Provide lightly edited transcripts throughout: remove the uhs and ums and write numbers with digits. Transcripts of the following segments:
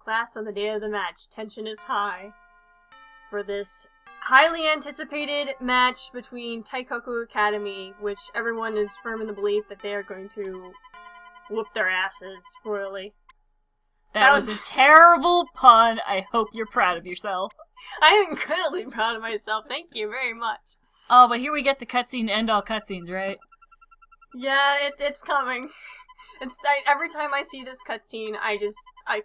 Class on the day of the match. Tension is high for this highly anticipated match between Taikoku Academy, which everyone is firm in the belief that they are going to whoop their asses royally. That was a terrible pun. I hope you're proud of yourself. I am incredibly proud of myself. Thank you very much. Oh, but here we get the cutscene to end all cutscenes, right? Yeah, it's coming. Every time I see this cutscene, I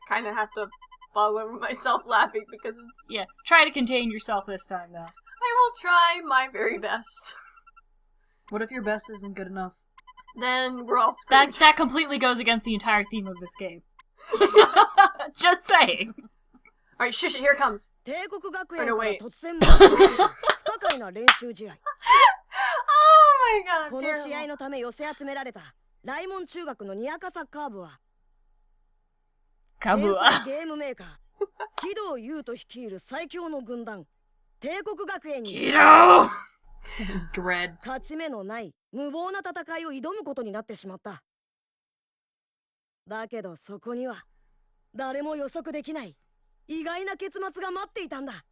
kind of have to fall over myself laughing because it's... Yeah, try to contain yourself this time, though. I will try my very best. What if your best isn't good enough? Then we're all screwed. That completely goes against the entire theme of this game. Just saying. Alright, shush it, here it comes. Oh, no, wait. Oh my god, I'm terrible. Kabua. Kido! Dreads. 勝ち目のない無謀な戦いを挑むことになってしまった。だけどそこには誰も予測できない意外な結末が待っていたんだ。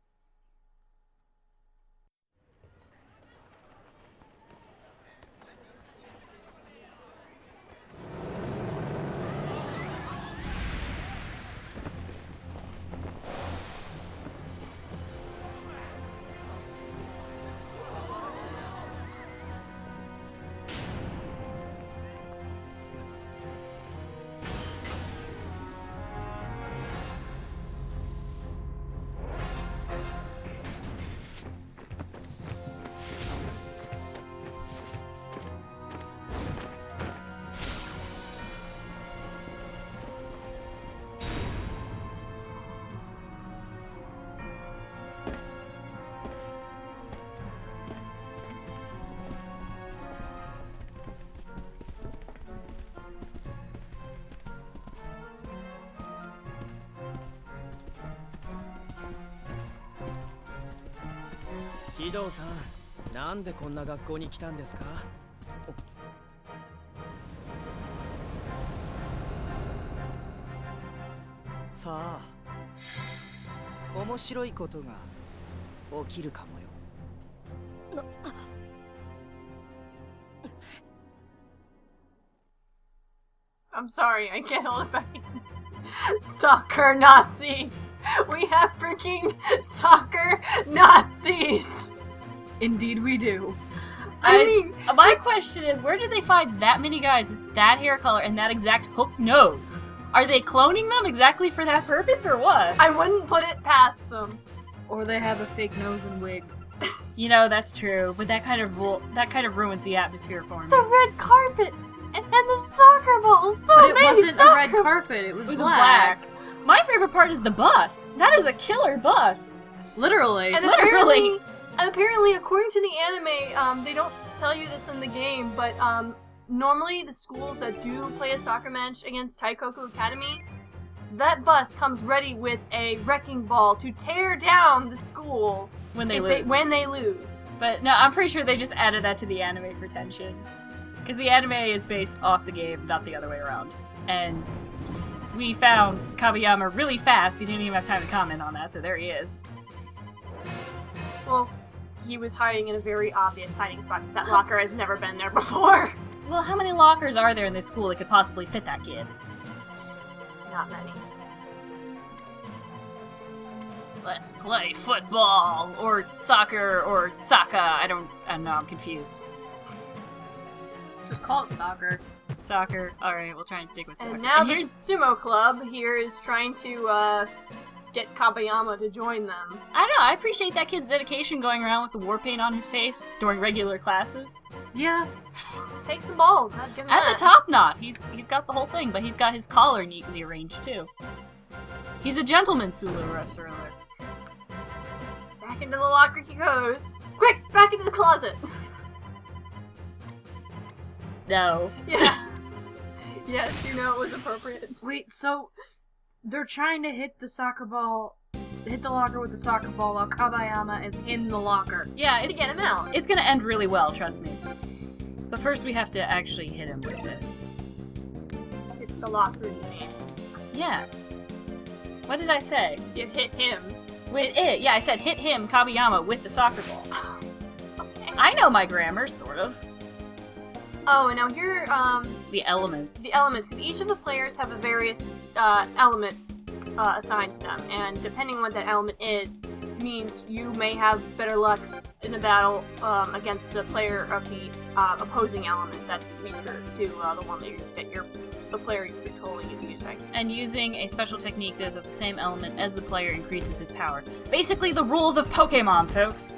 ヒドウさん、なんでこんな学校に来たんですか？さあ、面白いことが起きるかもよ。I'm sorry, I can't hold it back in. Soccer Nazis! We have freaking soccer Nazis! Indeed we do. I mean... My question is, where did they find that many guys with that hair color and that exact hook nose? Are they cloning them exactly for that purpose, or what? I wouldn't put it past them. Or they have a fake nose and wigs. You know, that's true, but that kind of ruins the atmosphere for me. The red carpet! And the soccer ball! So but it many wasn't a red carpet, it was black. My favorite part is the bus. That is a killer bus. Literally. And Literally. Apparently, according to the anime, they don't tell you this in the game, but normally the schools that do play a soccer match against Taikoku Academy, that bus comes ready with a wrecking ball to tear down the school when they lose. But no, I'm pretty sure they just added that to the anime for tension. Because the anime is based off the game, not the other way around. And we found Kabayama really fast. We didn't even have time to comment on that, so there he is. Well, he was hiding in a very obvious hiding spot because that locker has never been there before. Well, how many lockers are there in this school that could possibly fit that kid? Not many. Let's play football, or soccer, or saka. I don't know, I'm confused. Just call it soccer. Soccer. Alright, we'll try and stick with soccer. And now the sumo club here is trying to, get Kabayama to join them. I don't know, I appreciate that kid's dedication going around with the war paint on his face during regular classes. Yeah. Take some balls, I'd give him And that. the top knot. He's got the whole thing, but he's got his collar neatly arranged, too. He's a gentleman, Sulu wrestler. Back into the locker he goes. Quick, back into the closet. No. Yes. Yes, you know it was appropriate. Wait, so they're trying to hit the locker with the soccer ball while Kabayama is in the locker. Yeah, to get him out. It's gonna end really well, trust me. But first we have to actually hit him with it. Hit the locker, you mean? Yeah. What did I say? You hit him. With it. Yeah, I said hit him, Kabiyama, with the soccer ball. Okay. I know my grammar, sort of. Oh, and now here, The elements. the elements, because each of the players have a various element assigned to them, and depending on what that element is, means you may have better luck in a battle against the player of the opposing element that's weaker to the one the player you're controlling is using. And using a special technique that is of the same element as the player increases its power. Basically the rules of Pokemon, folks!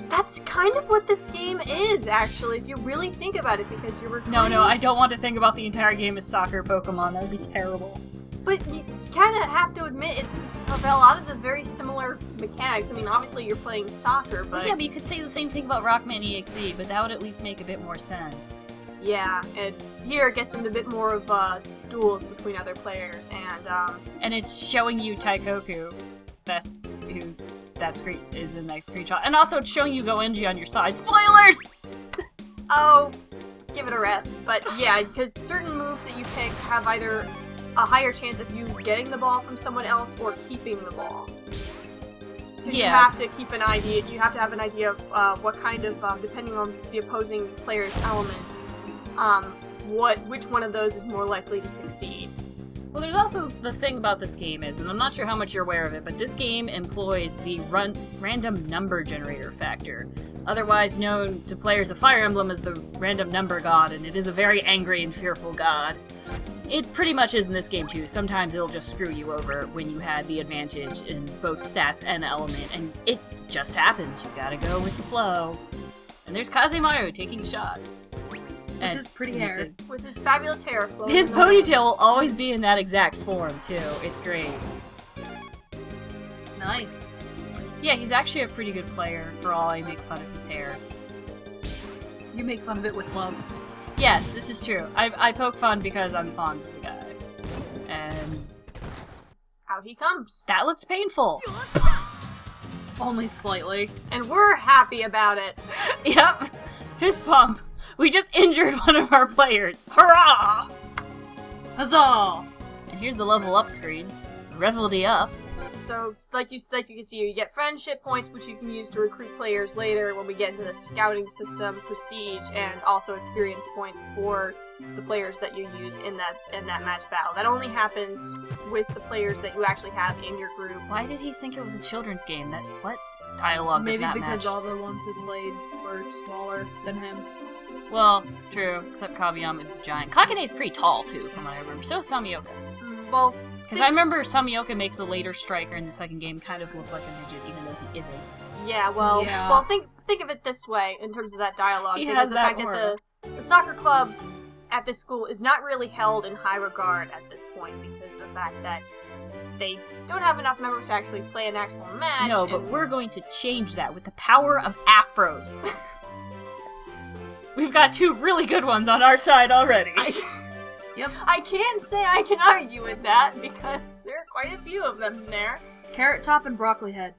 That's kind of what this game is, actually, if you really think about it, because you're recruiting... No, I don't want to think about the entire game as soccer Pokemon. That would be terrible. But you kind of have to admit, it's a lot of the very similar mechanics. I mean, obviously you're playing soccer, but... Yeah, but you could say the same thing about Rockman EXE, but that would at least make a bit more sense. Yeah, and here it gets into a bit more of duels between other players, And it's showing you Taikoku. That's who that screen is in the next screenshot. And also it's showing you Goenji on your side. Spoilers! oh, give it a rest. But yeah, because certain moves that you pick have either a higher chance of you getting the ball from someone else or keeping the ball. So you have to keep an idea. You have to have an idea of what kind of, depending on the opposing player's element, which one of those is more likely to succeed. Well, there's also the thing about this game is, and I'm not sure how much you're aware of it, but this game employs the random number generator factor, otherwise known to players of Fire Emblem as the random number god, and it is a very angry and fearful god. It pretty much is in this game too. Sometimes it'll just screw you over when you had the advantage in both stats and element, and it just happens. You gotta go with the flow. And there's Kazemaru taking a shot. With his pretty hair. With his fabulous hair flowing. His ponytail will always be in that exact form, too. It's great. Nice. Yeah, he's actually a pretty good player, for all I make fun of his hair. You make fun of it with love. Yes, this is true. I poke fun because I'm fond of the guy. And... out he comes. that looked painful! Only slightly. And we're happy about it. Yep! Fist pump! We just injured one of our players! Hurrah! Huzzah! And here's the level up screen. Reveldy up. So, like you can see, you get friendship points, which you can use to recruit players later when we get into the scouting system, prestige, and also experience points for the players that you used in that match battle. That only happens with the players that you actually have in your group. Why did he think it was a children's game? What dialogue does Maybe not because match? all the ones who played were smaller than him. Well, true, except Kabiyama is a giant. Kagene's pretty tall, too, from what I remember. So is Samioka. Well, Because I remember Samioka makes a later striker in the second game kind of look like a midget, even though he isn't. yeah, well, Yeah. well, think of it this way in terms of that dialogue. He because has the that fact aura. that the soccer club at this school is not really held in high regard at this point because of the fact that they don't have enough members to actually play an actual match. No, but we're going to change that with the power of afros. We've got two really good ones on our side already. I can't say I can argue with that because there are quite a few of them there. Carrot Top and Broccoli Head.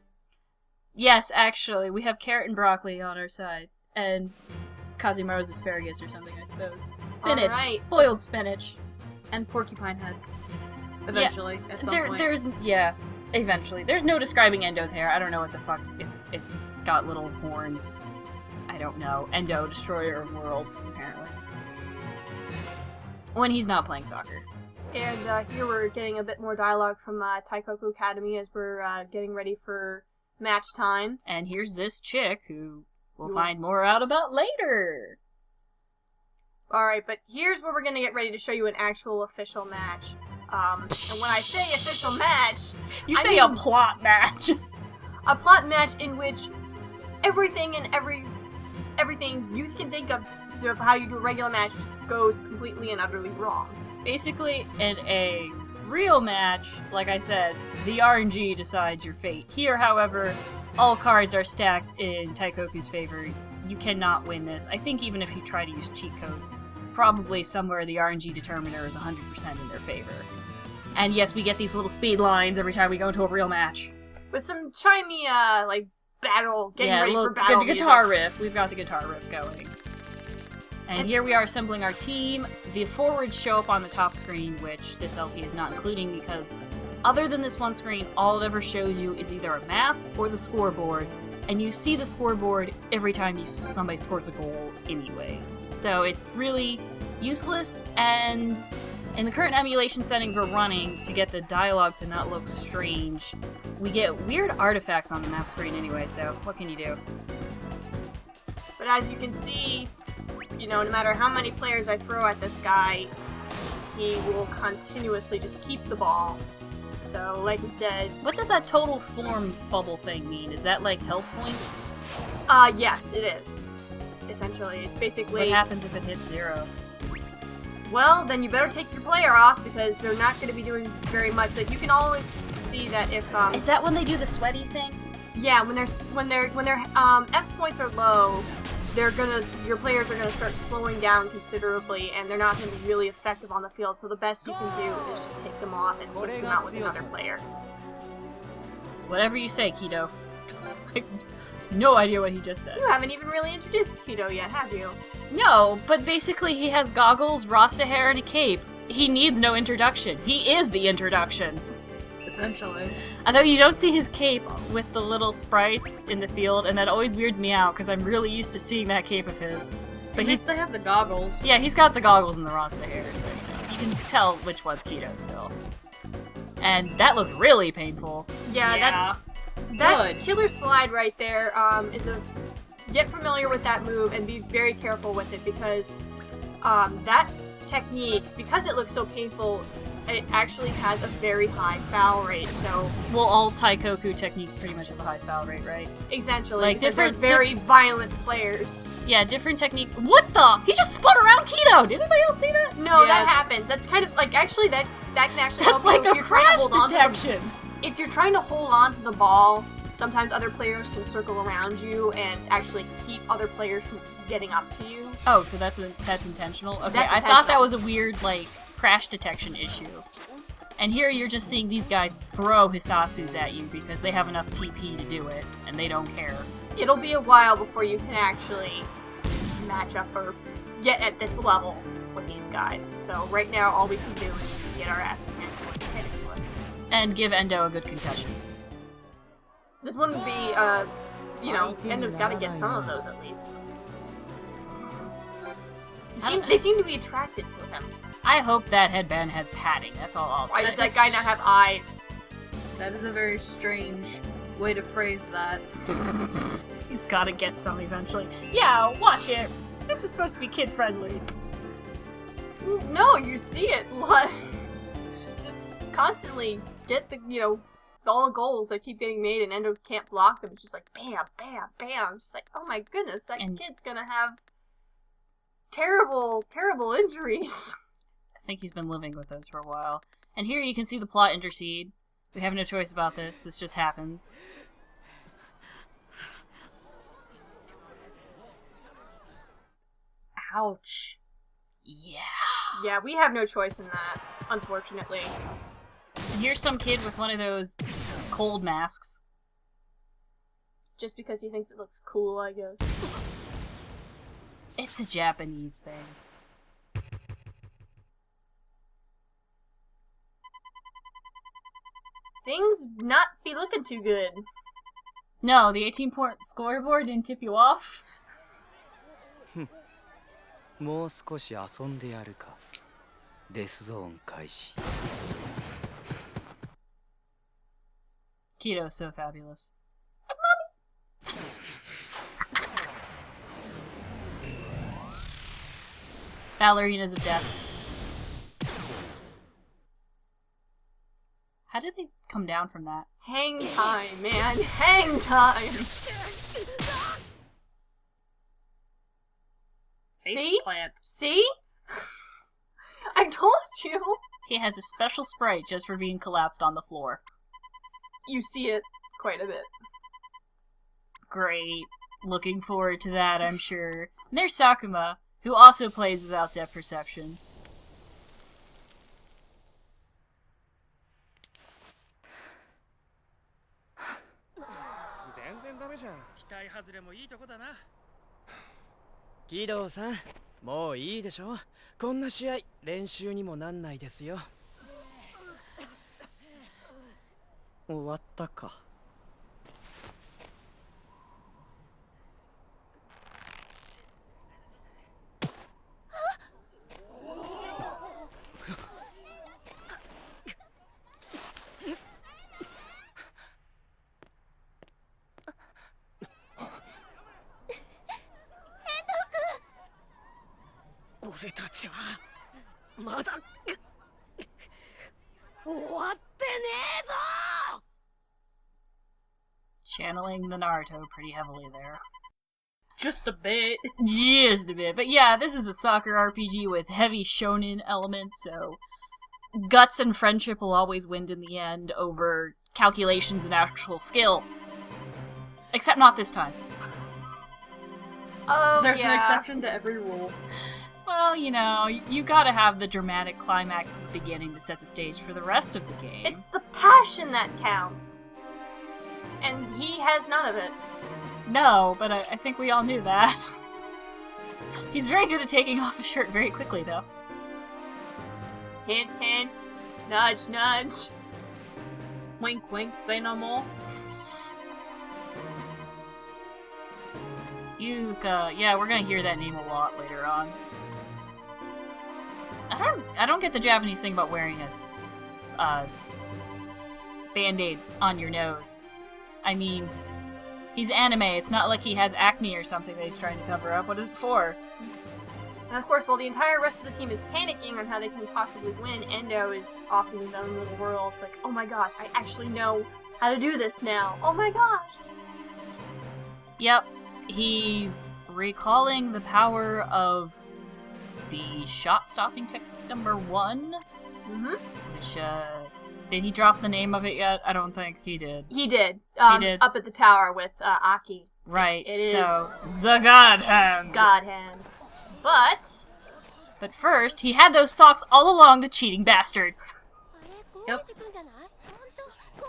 Yes, actually, we have carrot and broccoli on our side. And Kazumaru's asparagus or something, I suppose. Spinach. Alright. Boiled spinach. And Porcupine Head. Eventually, at some point. Eventually. There's no describing Endo's hair. I don't know what the fuck. It's got little horns. I don't know. Endo, destroyer of worlds, apparently. When he's not playing soccer. And here we're getting a bit more dialogue from Taikoku Academy as we're getting ready for match time. And here's this chick who we'll find more out about later. Alright, but here's where we're going to get ready to show you an actual official match. And when I say official match... You I say mean a plot match. a plot match in which everything you can think of how you do a regular match just goes completely and utterly wrong. Basically, in a real match, like I said, the RNG decides your fate. Here, however, all cards are stacked in Taikoku's favor. You cannot win this. I think even if you try to use cheat codes, probably somewhere the RNG determiner is 100% in their favor. And yes, we get these little speed lines every time we go into a real match. With some chimey, battle, getting ready for battle the guitar riff. We've got the guitar riff going. And here we are assembling our team. The forwards show up on the top screen, which this LP is not including because other than this one screen, all it ever shows you is either a map or the scoreboard, and you see the scoreboard every time somebody scores a goal anyways. So it's really useless, and in the current emulation settings we're running, to get the dialogue to not look strange, we get weird artifacts on the map screen anyway, so what can you do? But as you can see, you know, no matter how many players I throw at this guy, he will continuously just keep the ball. So, like we said... What does that total form bubble thing mean? Is that like health points? Yes, it is. Essentially, it's basically... What happens if it hits 0? Well, then you better take your player off, because they're not going to be doing very much. Like, you can always see that if, Is that when they do the sweaty thing? Yeah, when their F points are low, your players are gonna start slowing down considerably, and they're not gonna be really effective on the field. So the best you can do is just take them off and switch them out with another player. Whatever you say, Keto. No idea what he just said. You haven't even really introduced Keto yet, have you? No, but basically he has goggles, Rastahair, and a cape. He needs no introduction. He is the introduction. Essentially. Although you don't see his cape with the little sprites in the field, and that always weirds me out, because I'm really used to seeing that cape of his. But At least they have the goggles. Yeah, he's got the goggles and the Rastahair, so you can tell which one's Keto still. And that looked really painful. Yeah. That killer slide right there is a... Get familiar with that move and be very careful with it, because that technique, because it looks so painful, it actually has a very high foul rate, so... Well, all Taikoku techniques pretty much have a high foul rate, right? Essentially, like they're very violent players. Yeah, different technique. What the? He just spun around Keto! Did anybody else see that? No, that happens. That's kind of, like, actually, that can actually help like you if a you're trying to hold on to detection. if you're trying to hold on to the ball, sometimes other players can circle around you and actually keep other players from getting up to you. Oh, so that's intentional? Okay, That's I thought that was a weird, like, crash detection issue. And here you're just seeing these guys throw Hisatsus at you because they have enough TP to do it, and they don't care. It'll be a while before you can actually match up or get at this level with these guys. So right now, all we can do is just get our asses handed to us. And give Endo a good concussion. This wouldn't be, Endo's gotta get some of those at least. They seem to be attracted to him. I hope that headband has padding, that's all I'll say. Why does that guy not have eyes? That is a very strange way to phrase that. He's gotta get some eventually. Yeah, watch it. This is supposed to be kid-friendly. No, you see it. Just constantly get all the goals that keep getting made and Endo can't block them. It's just like bam, bam, bam. It's just like, oh my goodness, that kid's gonna have terrible, terrible injuries. I think he's been living with those for a while. And here you can see the plot intercede. We have no choice about this. This just happens. Ouch. Yeah. Yeah, we have no choice in that, unfortunately. And here's some kid with one of those cold masks. Just because he thinks it looks cool, I guess. It's a Japanese thing. Things not be looking too good. No, the 18-point scoreboard didn't tip you off. もう少し遊んでやるか。デスゾーン開始。Keto's so fabulous. Ballerinas of death. How did they come down from that? Hang time, man. Hang time. See? Plant. See? I told you. He has a special sprite just for being collapsed on the floor. You see it quite a bit. Great. Looking forward to that, I'm sure. And there's Sakuma, who also plays without depth perception. Kidoさん、もういいでしょ。こんな試合練習にもなんないですよ。終わったか。俺たちはまだ終わってねえぞ。 Channeling the Naruto pretty heavily there. Just a bit. Just a bit. But yeah, this is a soccer RPG with heavy shonen elements, so guts and friendship will always win in the end over calculations and actual skill. Except not this time. Oh, There's yeah. an exception to every rule. Well, you know, you gotta have the dramatic climax at the beginning to set the stage for the rest of the game. It's the passion that counts. And he has none of it. No, but I think we all knew that. He's very good at taking off his shirt very quickly, though. Hint, hint. Nudge, nudge. Wink, wink, say no more. Yuka. Yeah, we're gonna hear that name a lot later on. I don't get the Japanese thing about wearing a band-aid on your nose. I mean, he's anime. It's not like he has acne or something that he's trying to cover up. What is it for? And of course, while the entire rest of the team is panicking on how they can possibly win, Endo is off in his own little world. It's like, oh my gosh, I actually know how to do this now. Oh my gosh! Yep. He's recalling the power of the shot-stopping technique number 1. Mm-hmm. Which, did he drop the name of it yet? I don't think he did. He did. He did. Up at the tower with Aki. Right. It so, the God Hand. God Hand. But first, he had those socks all along, the cheating bastard. Yep.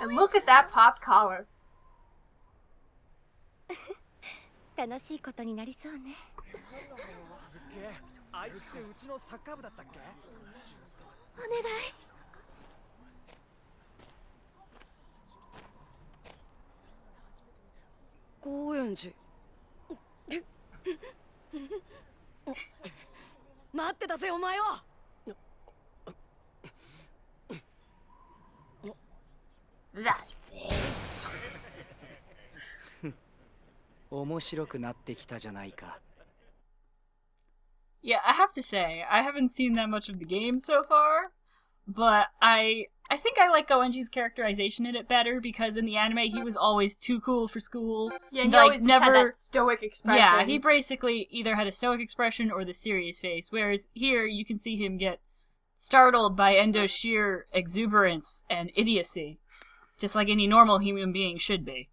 and look at that popped collar. 楽しいことになりそうね。あいつってうちのサッカー部だったっけ？お願い。高円寺。待ってたぜお前は。That face. 面白くなってきたじゃないか。 Yeah, I have to say, I haven't seen that much of the game so far, but I think I like Goenji's characterization in it better because in the anime he was always too cool for school. Yeah, he like, always just had that stoic expression. Yeah, he basically either had a stoic expression or the serious face, whereas here you can see him get startled by Endo's sheer exuberance and idiocy, just like any normal human being should be.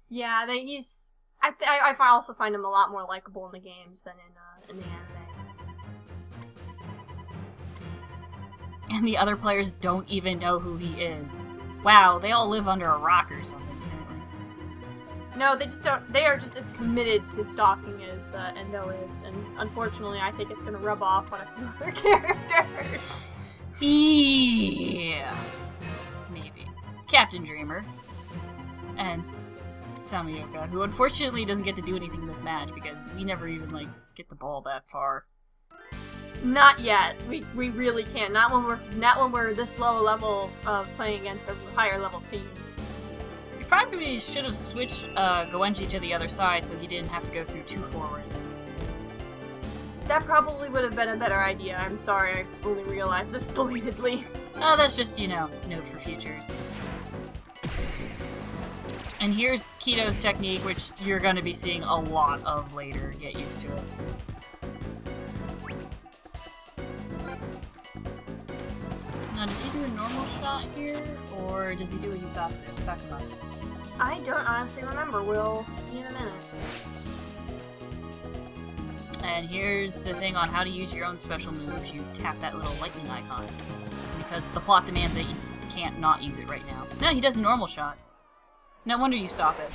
Yeah, he's. I also find him a lot more likable in the games than in the anime. And the other players don't even know who he is. Wow, they all live under a rock or something, apparently. No, they just don't. They are just as committed to stalking as Endo is, and unfortunately, I think it's going to rub off on a few other characters. Yeah, maybe Captain Dreamer and Samioka, who unfortunately doesn't get to do anything in this match because we never even get the ball that far. Not yet. We really can't. Not when we're this low level of playing against a higher level team. We probably should have switched Goenji to the other side so he didn't have to go through 2 forwards. That probably would have been a better idea. I'm sorry, I only realized this belatedly. Oh, that's just, note for futures. And here's Kito's technique, which you're going to be seeing a lot of later. Get used to it. Now, does he do a normal shot here, or does he do a Hisatsu? Sakurai? I don't honestly remember. We'll see in a minute. And here's the thing on how to use your own special moves. You tap that little lightning icon. Because the plot demands that you can't not use it right now. No, he does a normal shot. No wonder you stop it.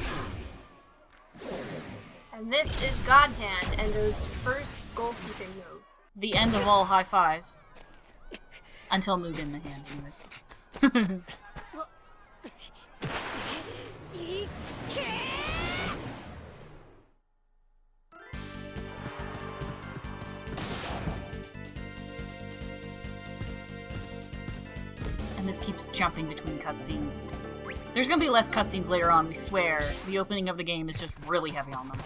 And this is God Hand, Endo's first goalkeeping move. The end of all high fives. Until Mugen the hand, anyways. And this keeps jumping between cutscenes. There's gonna be less cutscenes later on, we swear. The opening of the game is just really heavy on them.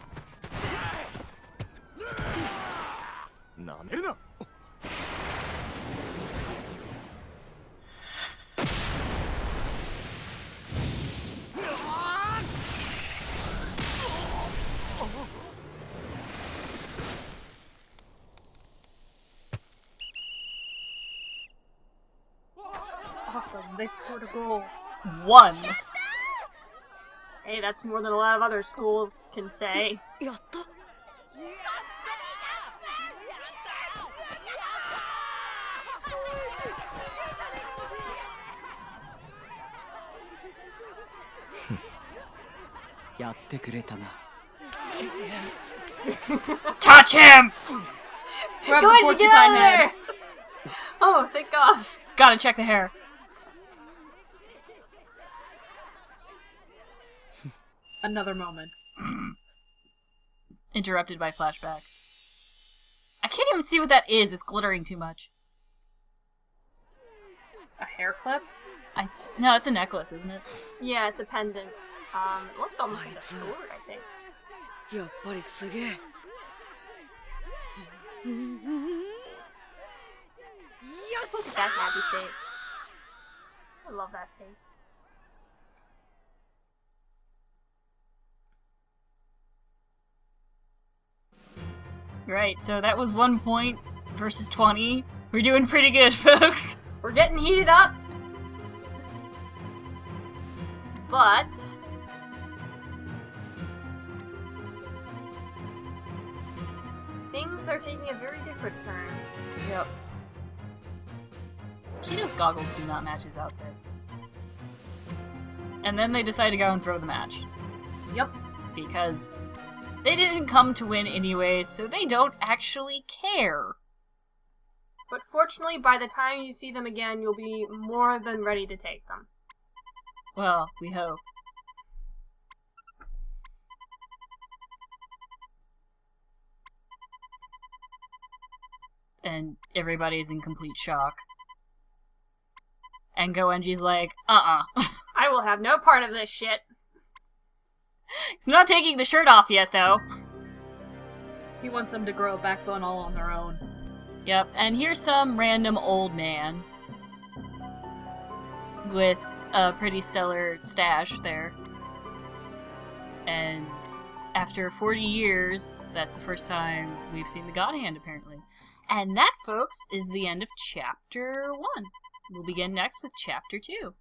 Awesome, they scored a goal. 1. Hey, that's more than a lot of other schools can say. やった やってくれたな。 Touch him! Grab Go the ahead, get porcupine out of head. there! Oh, thank God. Gotta check the hair. Another moment. Interrupted by flashback. I can't even see what that is, it's glittering too much. A hair clip? No, it's a necklace, isn't it? Yeah, it's a pendant. It looked almost like a sword, I think. やっぱりすげえ Look at that happy face. I love that face. Right, so that was 1 point versus 20. We're doing pretty good, folks. We're getting heated up. But things are taking a very different turn. Yep. Kito's goggles do not match his outfit. And then they decide to go and throw the match. Yep. Because they didn't come to win anyway, so they don't actually care. But fortunately, by the time you see them again, you'll be more than ready to take them. Well, we hope. And everybody's in complete shock. And Goenji's like, I will have no part of this shit. He's not taking the shirt off yet, though. He wants them to grow a backbone all on their own. Yep, and here's some random old man with a pretty stellar stash there. And after 40 years, that's the first time we've seen the God Hand, apparently. And that, folks, is the end of Chapter 1. We'll begin next with Chapter 2.